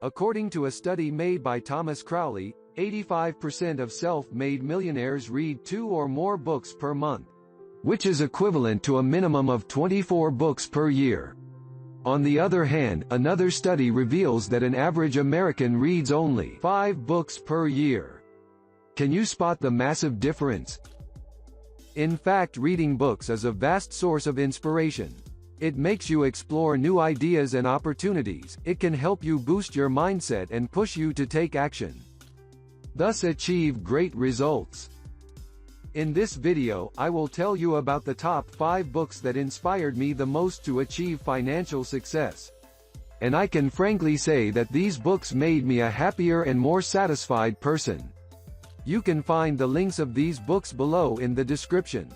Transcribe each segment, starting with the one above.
According to a study made by Thomas Crowley, 85% of self-made millionaires read 2 or more books per month, which is equivalent to a minimum of 24 books per year. On the other hand, another study reveals that an average American reads only 5 books per year. Can you spot the massive difference? In fact, reading books is a vast source of inspiration. It makes you explore new ideas and opportunities. It can help you boost your mindset and push you to take action, thus achieve great results. In this video, I will tell you about the top 5 books that inspired me the most to achieve financial success. And I can frankly say that these books made me a happier and more satisfied person. You can find the links of these books below in the description.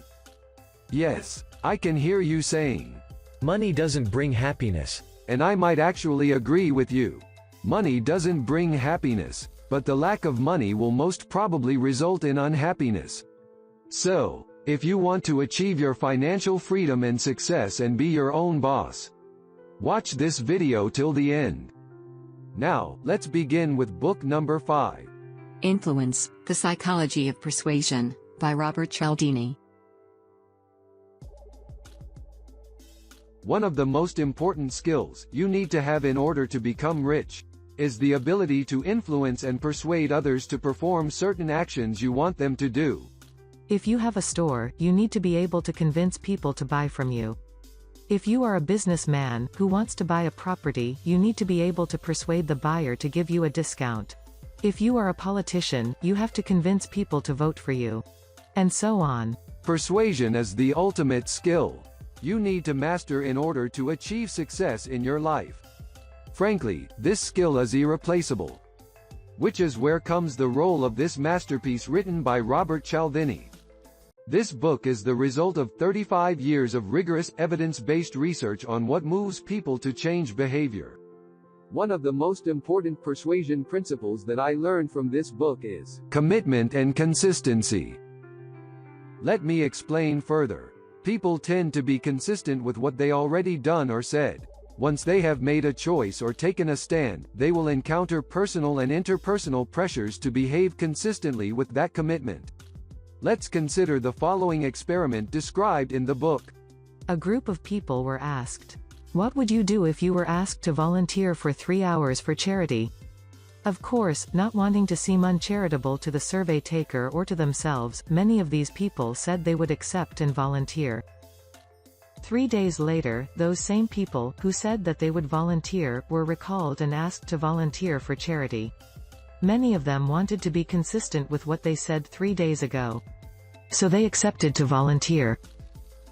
Yes, I can hear you saying, money doesn't bring happiness. And I might actually agree with you. Money doesn't bring happiness, but the lack of money will most probably result in unhappiness. So, if you want to achieve your financial freedom and success and be your own boss, watch this video till the end. Now, let's begin with book number 5. Influence, The Psychology of Persuasion, by Robert Cialdini. One of the most important skills you need to have in order to become rich is the ability to influence and persuade others to perform certain actions you want them to do. If you have a store, you need to be able to convince people to buy from you. If you are a businessman who wants to buy a property, you need to be able to persuade the buyer to give you a discount. If you are a politician, you have to convince people to vote for you. And so on. Persuasion is the ultimate skill you need to master in order to achieve success in your life. Frankly, this skill is irreplaceable. Which is where comes the role of this masterpiece written by Robert Cialdini. This book is the result of 35 years of rigorous, evidence-based research on what moves people to change behavior. One of the most important persuasion principles that I learned from this book is commitment and consistency. Let me explain further. People tend to be consistent with what they already done or said. Once they have made a choice or taken a stand, they will encounter personal and interpersonal pressures to behave consistently with that commitment. Let's consider the following experiment described in the book. A group of people were asked, "What would you do if you were asked to volunteer for 3 hours for charity?" Of course, not wanting to seem uncharitable to the survey taker or to themselves, many of these people said they would accept and volunteer. 3 days later, those same people, who said that they would volunteer, were recalled and asked to volunteer for charity. Many of them wanted to be consistent with what they said 3 days ago. So they accepted to volunteer.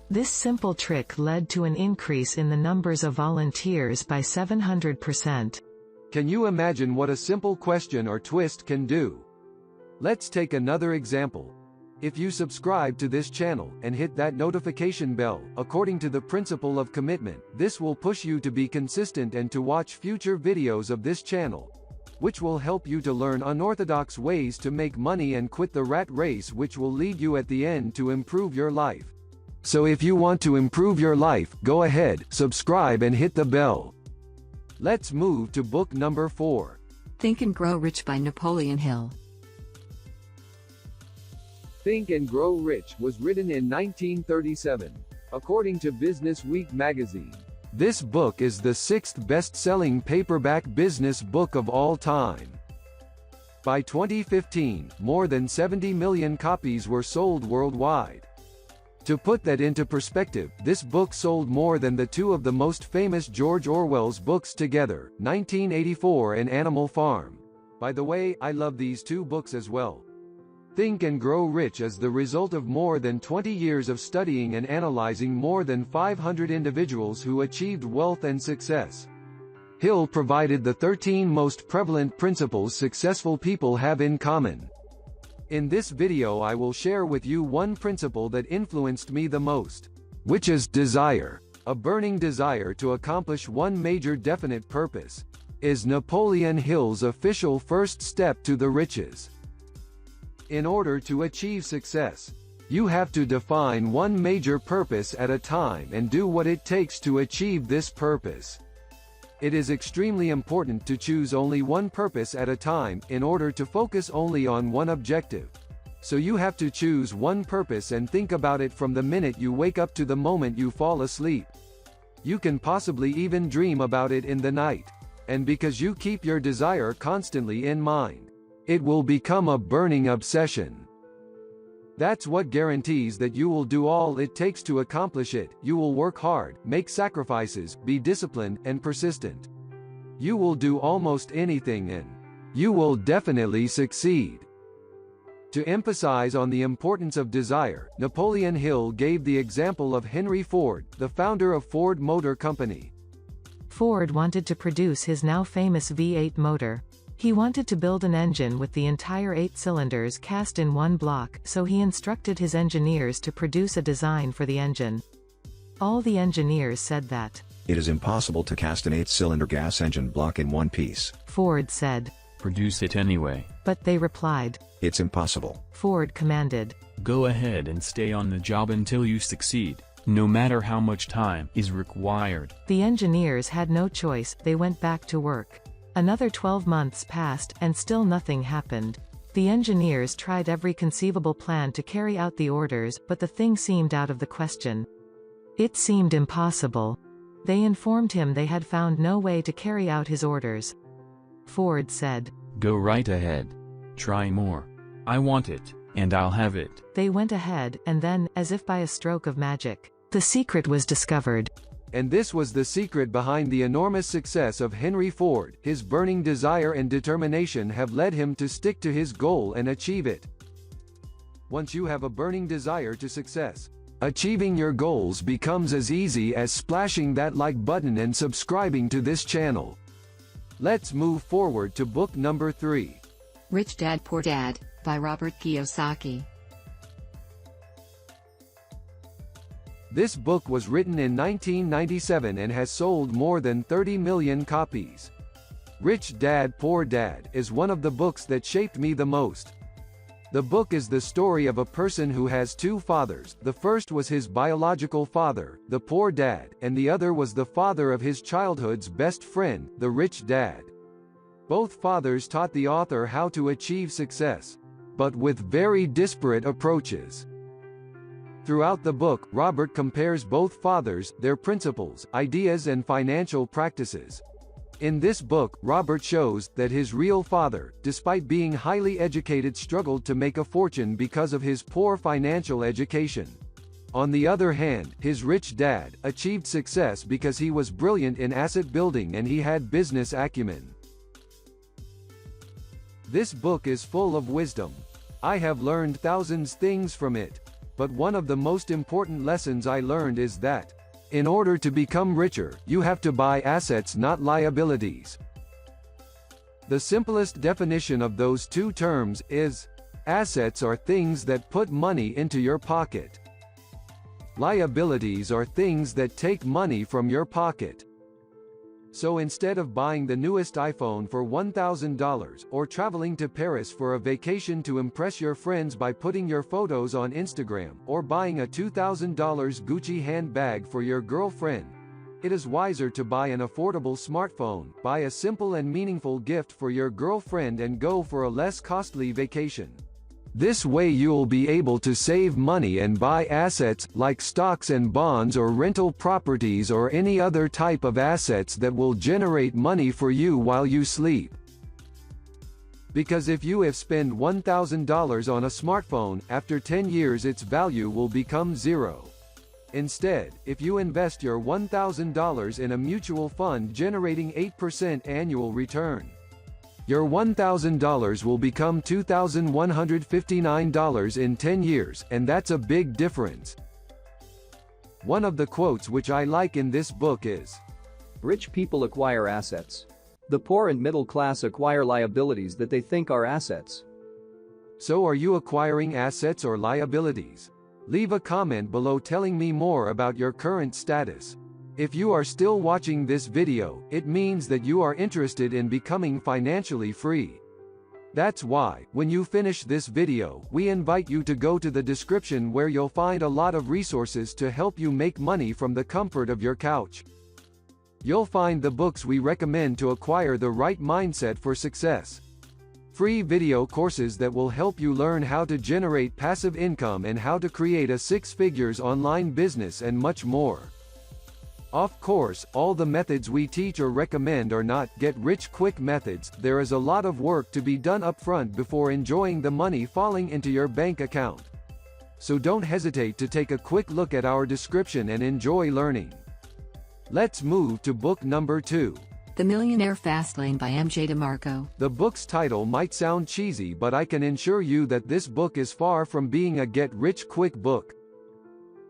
This simple trick led to an increase in the numbers of volunteers by 700%. Can you imagine what a simple question or twist can do? Let's take another example. If you subscribe to this channel and hit that notification bell, according to the principle of commitment, this will push you to be consistent and to watch future videos of this channel, which will help you to learn unorthodox ways to make money and quit the rat race, which will lead you at the end to improve your life. So if you want to improve your life, go ahead, subscribe and hit the bell. Let's move to book number 4. Think and Grow Rich by Napoleon Hill. Think and Grow Rich was written in 1937, according to Business Week magazine. This book is the 6th best-selling paperback business book of all time. By 2015, more than 70 million copies were sold worldwide. To put that into perspective, this book sold more than the 2 of the most famous George Orwell's books together, 1984 and Animal Farm. By the way, I love these 2 books as well. Think and Grow Rich is the result of more than 20 years of studying and analyzing more than 500 individuals who achieved wealth and success. Hill provided the 13 most prevalent principles successful people have in common. In this video I will share with you one principle that influenced me the most, which is desire. A burning desire to accomplish one major definite purpose is Napoleon Hill's official first step to the riches. In order to achieve success, you have to define one major purpose at a time and do what it takes to achieve this purpose. It is extremely important to choose only one purpose at a time, in order to focus only on one objective. So you have to choose one purpose and think about it from the minute you wake up to the moment you fall asleep. You can possibly even dream about it in the night. And because you keep your desire constantly in mind, it will become a burning obsession. That's what guarantees that you will do all it takes to accomplish it. You will work hard, make sacrifices, be disciplined, and persistent. You will do almost anything and you will definitely succeed. To emphasize on the importance of desire, Napoleon Hill gave the example of Henry Ford, the founder of Ford Motor Company. Ford wanted to produce his now famous V8 motor. He wanted to build an engine with the entire 8 cylinders cast in one block, so he instructed his engineers to produce a design for the engine. All the engineers said that it is impossible to cast an 8-cylinder gas engine block in one piece. Ford said, "Produce it anyway." But they replied, "It's impossible." Ford commanded, "Go ahead and stay on the job until you succeed, no matter how much time is required." The engineers had no choice, they went back to work. Another 12 months passed, and still nothing happened. The engineers tried every conceivable plan to carry out the orders, but the thing seemed out of the question. It seemed impossible. They informed him they had found no way to carry out his orders. Ford said, "Go right ahead. Try more. I want it, and I'll have it." They went ahead, and then, as if by a stroke of magic, the secret was discovered. And this was the secret behind the enormous success of Henry Ford. His burning desire and determination have led him to stick to his goal and achieve it. Once you have a burning desire to success, achieving your goals becomes as easy as splashing that like button and subscribing to this channel. Let's move forward to book number 3. Rich Dad Poor Dad, by Robert Kiyosaki. This book was written in 1997 and has sold more than 30 million copies. Rich Dad Poor Dad is one of the books that shaped me the most. The book is the story of a person who has 2 fathers. The first was his biological father, the poor dad, and the other was the father of his childhood's best friend, the rich dad. Both fathers taught the author how to achieve success, but with very disparate approaches. Throughout the book, Robert compares both fathers, their principles, ideas and financial practices. In this book, Robert shows that his real father, despite being highly educated, struggled to make a fortune because of his poor financial education. On the other hand, his rich dad achieved success because he was brilliant in asset building and he had business acumen. This book is full of wisdom. I have learned thousands things from it. But one of the most important lessons I learned is that, in order to become richer, you have to buy assets, not liabilities. The simplest definition of those 2 terms is, assets are things that put money into your pocket. Liabilities are things that take money from your pocket. So instead of buying the newest iPhone for $1,000, or traveling to Paris for a vacation to impress your friends by putting your photos on Instagram, or buying a $2,000 Gucci handbag for your girlfriend, it is wiser to buy an affordable smartphone, buy a simple and meaningful gift for your girlfriend and go for a less costly vacation. This way you'll be able to save money and buy assets, like stocks and bonds or rental properties or any other type of assets that will generate money for you while you sleep. Because if you have spent $1,000 on a smartphone, after 10 years its value will become 0. Instead, if you invest your $1,000 in a mutual fund generating 8% annual return, your $1,000 will become $2,159 in 10 years, and that's a big difference. One of the quotes which I like in this book is, "Rich people acquire assets. The poor and middle class acquire liabilities that they think are assets." So are you acquiring assets or liabilities? Leave a comment below telling me more about your current status. If you are still watching this video, it means that you are interested in becoming financially free. That's why, when you finish this video, we invite you to go to the description where you'll find a lot of resources to help you make money from the comfort of your couch. You'll find the books we recommend to acquire the right mindset for success. Free video courses that will help you learn how to generate passive income and how to create a six-figures online business and much more. Of course, all the methods we teach or recommend are not get-rich-quick methods. There is a lot of work to be done upfront before enjoying the money falling into your bank account. So don't hesitate to take a quick look at our description and enjoy learning. Let's move to book number 2. The Millionaire Fastlane by MJ DeMarco. The book's title might sound cheesy, but I can assure you that this book is far from being a get-rich-quick book.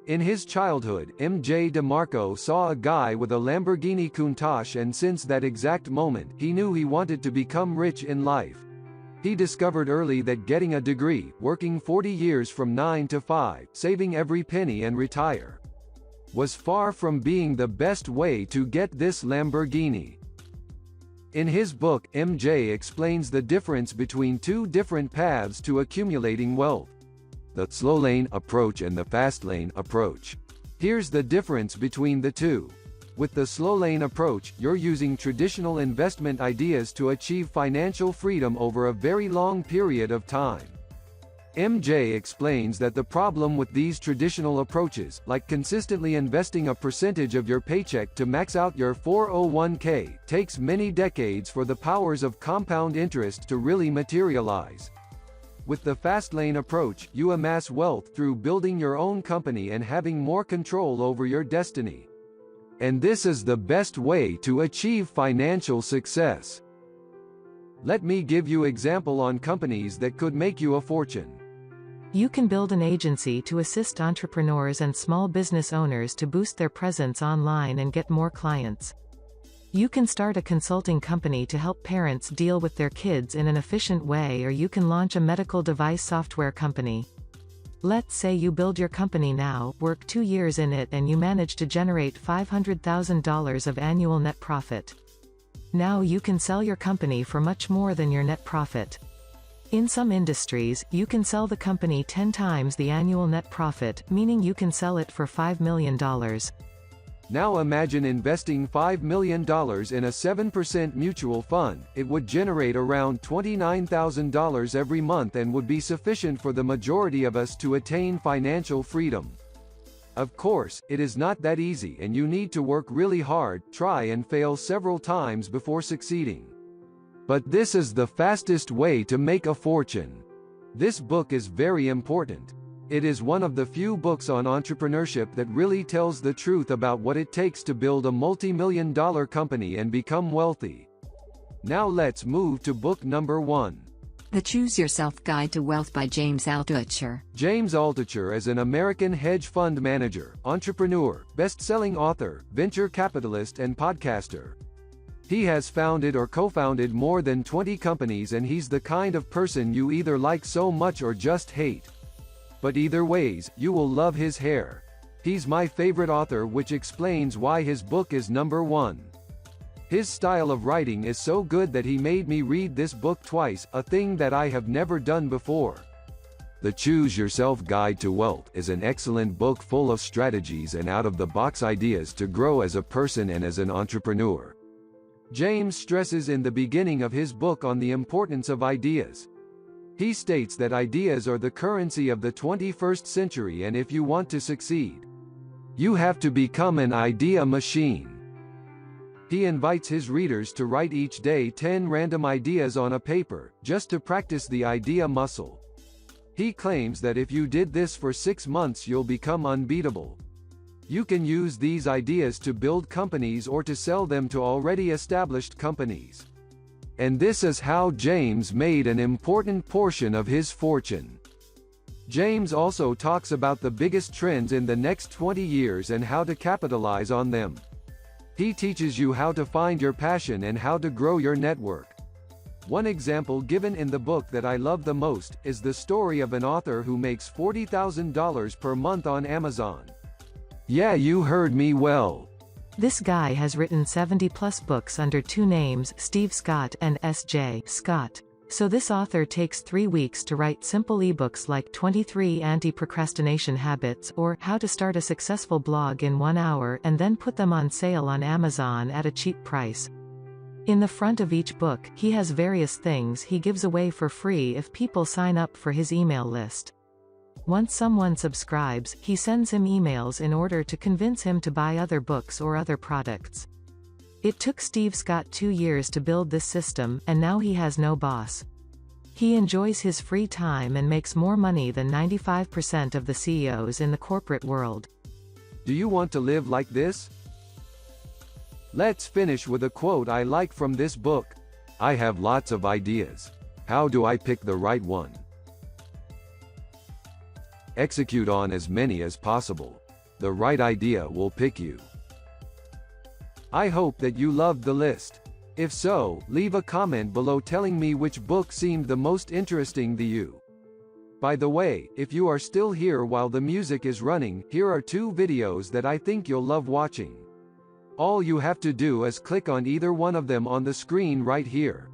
In his childhood, MJ DeMarco saw a guy with a Lamborghini Countach, and since that exact moment, he knew he wanted to become rich in life. He discovered early that getting a degree, working 40 years from 9 to 5, saving every penny and retire, was far from being the best way to get this Lamborghini. In his book, MJ explains the difference between two different paths to accumulating wealth: the slow lane approach and the fast lane approach. Here's the difference between the two. With the slow lane approach, you're using traditional investment ideas to achieve financial freedom over a very long period of time. MJ explains that the problem with these traditional approaches, like consistently investing a percentage of your paycheck to max out your 401k, takes many decades for the powers of compound interest to really materialize. With the fast lane approach, you amass wealth through building your own company and having more control over your destiny. And this is the best way to achieve financial success. Let me give you an example on companies that could make you a fortune. You can build an agency to assist entrepreneurs and small business owners to boost their presence online and get more clients. You can start a consulting company to help parents deal with their kids in an efficient way, or you can launch a medical device software company. Let's say you build your company now, work 2 years in it, and you manage to generate $500,000 of annual net profit. Now you can sell your company for much more than your net profit. In some industries, you can sell the company 10 times the annual net profit, meaning you can sell it for $5 million. Now imagine investing $5 million in a 7% mutual fund. It would generate around $29,000 every month and would be sufficient for the majority of us to attain financial freedom. Of course, it is not that easy, and you need to work really hard, try and fail several times before succeeding. But this is the fastest way to make a fortune. This book is very important. It is one of the few books on entrepreneurship that really tells the truth about what it takes to build a multi-million-dollar company and become wealthy. Now let's move to book number 1. The Choose Yourself Guide to Wealth by James Altucher. James Altucher is an American hedge fund manager, entrepreneur, best-selling author, venture capitalist, and podcaster. He has founded or co-founded more than 20 companies, and he's the kind of person you either like so much or just hate. But either ways, you will love his hair. He's my favorite author, which explains why his book is number 1. His style of writing is so good that he made me read this book twice, a thing that I have never done before. The Choose Yourself Guide to Wealth is an excellent book full of strategies and out-of-the-box ideas to grow as a person and as an entrepreneur. James stresses in the beginning of his book on the importance of ideas. He states that ideas are the currency of the 21st century, and if you want to succeed, you have to become an idea machine. He invites his readers to write each day 10 random ideas on a paper, just to practice the idea muscle. He claims that if you did this for 6 months, you'll become unbeatable. You can use these ideas to build companies or to sell them to already established companies. And this is how James made an important portion of his fortune. James also talks about the biggest trends in the next 20 years and how to capitalize on them. He teaches you how to find your passion and how to grow your network. One example given in the book that I love the most is the story of an author who makes $40,000 per month on Amazon. Yeah, you heard me well. This guy has written 70-plus books under 2 names, Steve Scott and S.J. Scott. So this author takes 3 weeks to write simple ebooks like 23 Anti-Procrastination Habits or How to Start a Successful Blog in 1 Hour and then put them on sale on Amazon at a cheap price. In the front of each book, he has various things he gives away for free if people sign up for his email list. Once someone subscribes, he sends him emails in order to convince him to buy other books or other products. It took Steve Scott 2 years to build this system, and now he has no boss. He enjoys his free time and makes more money than 95% of the CEOs in the corporate world. Do you want to live like this? Let's finish with a quote I like from this book. I have lots of ideas. How do I pick the right one? Execute on as many as possible. The right idea will pick you. I hope that you loved the list. If so, leave a comment below telling me which book seemed the most interesting to you. By the way, if you are still here while the music is running, here are 2 videos that I think you'll love watching. All you have to do is click on either one of them on the screen right here.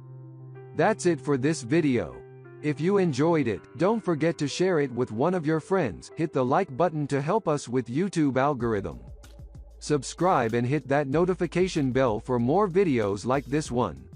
That's it for this video. If you enjoyed it, don't forget to share it with one of your friends, hit the like button to help us with YouTube algorithm. Subscribe and hit that notification bell for more videos like this one.